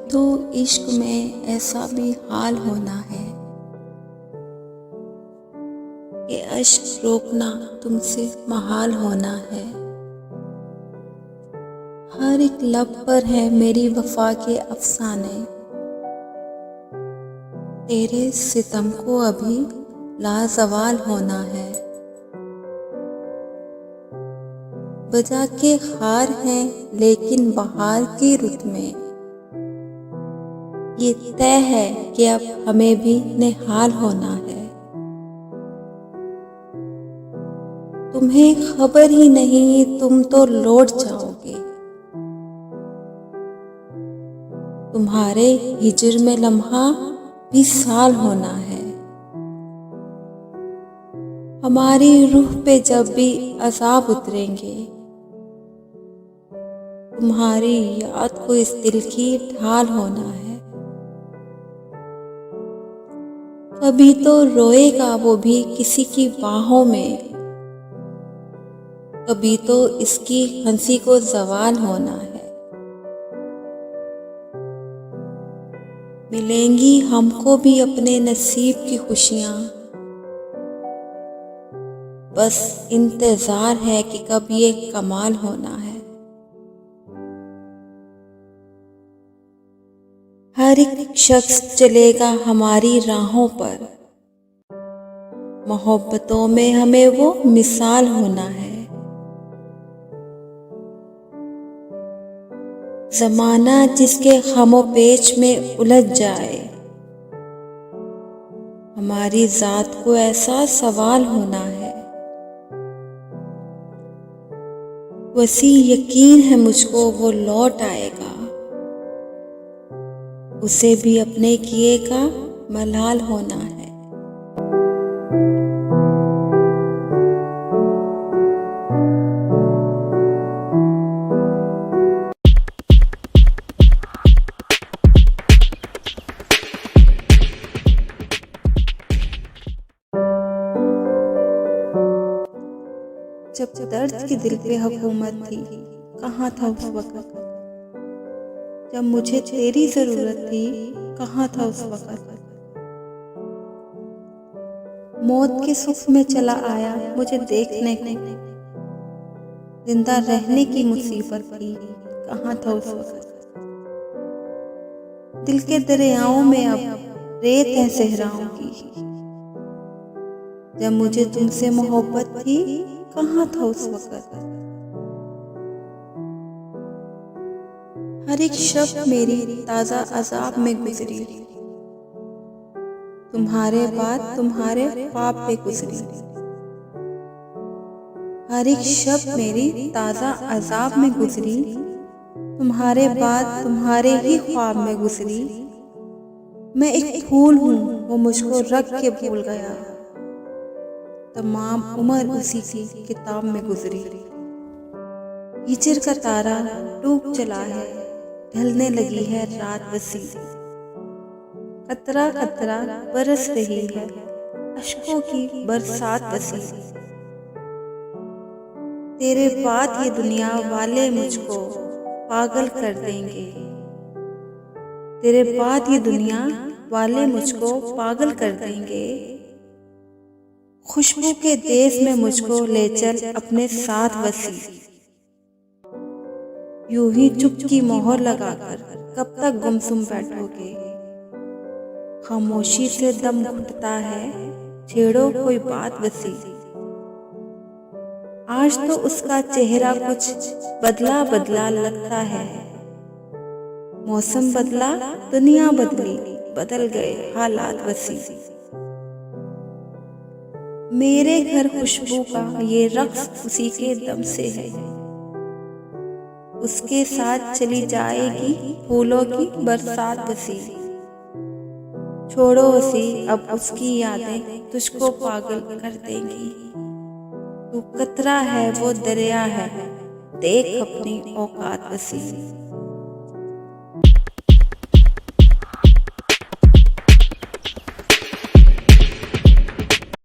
तो इश्क में ऐसा भी हाल होना है कि अश्क रोकना तुमसे महाल होना है। हर एक लब पर है मेरी वफा के अफसाने, तेरे सितम को अभी लाजवाल होना है। बजा के खार हैं लेकिन बहार की रुत में ये तय है कि अब हमें भी निहाल होना है। तुम्हें खबर ही नहीं, तुम तो लौट जाओगे। तुम्हारे हिजर में लम्हा भी साल होना है। हमारी रूह पे जब भी अज़ाब उतरेंगे, तुम्हारी याद को इस दिल की ढाल होना है। कभी तो रोएगा वो भी किसी की बाहों में, कभी तो इसकी हंसी को ज़वाल होना है। मिलेंगी हमको भी अपने नसीब की खुशियाँ, बस इंतजार है कि कब ये कमाल होना है। हर एक शख्स चलेगा हमारी राहों पर, मोहब्बतों में हमें वो मिसाल होना है। ज़माना जिसके ख़मो पेच में उलझ जाए, हमारी ज़ात को ऐसा सवाल होना है। वसी यकीन है मुझको वो लौट आएगा, उसे भी अपने किए का मलाल होना है। जब दर्द की दिल पे हुकूमत थी, कहाँ था उस वक़्त? जब मुझे तेरी ज़रूरत थी, कहाँ था उस वक़्त? मौत के सुख में चला आया मुझे देखने को, जिंदा रहने की मुसीबत थी, कहाँ था उस वक़्त? दिल के दरियाओं में अब रेत है सहराओं की, जब मुझे तुमसे मोहब्बत थी, कहाँ था उस वक़्त? हर एक शब मेरी ताज़ा अज़ाब में गुजरी, तुम्हारे बाद तुम्हारे ख्वाब पे गुजरी। हर एक शब मेरी ताज़ा अज़ाब में गुजरी, तुम्हारे बाद तुम्हारे ही ख्वाब में गुजरी। मैं एक फूल हूँ वो मुझको रख के भूल गया, तमाम उम्र उसी की किताब में गुजरी। हिजर का तारा डूब चला है, ढलने लगी है रात बसी। कतरा कतरा बरस रही है, अश्कों की बरसात बसी। तेरे बाद ये दुनिया वाले मुझको पागल कर देंगे, तेरे बाद ये दुनिया वाले मुझको पागल कर देंगे। खुशबू के देश में मुझको ले चल अपने साथ वसी। यूं ही चुप की मोहर लगाकर कब तक गुमसुम बैठोगे? खामोशी से दम घुटता है, छेड़ो कोई बात वसी। आज तो उसका चेहरा कुछ बदला बदला लगता है। मौसम बदला, दुनिया बदली, बदल गए हालात वसी। मेरे घर खुशबू का ये रक्स उसी के दम से है, उसके साथ चली जाएगी फूलों की बरसात बसी। छोड़ो वसी, अब उसकी यादें तुझको पागल कर देंगी। तू कतरा है वो दरिया है, देख अपनी औकात वसी।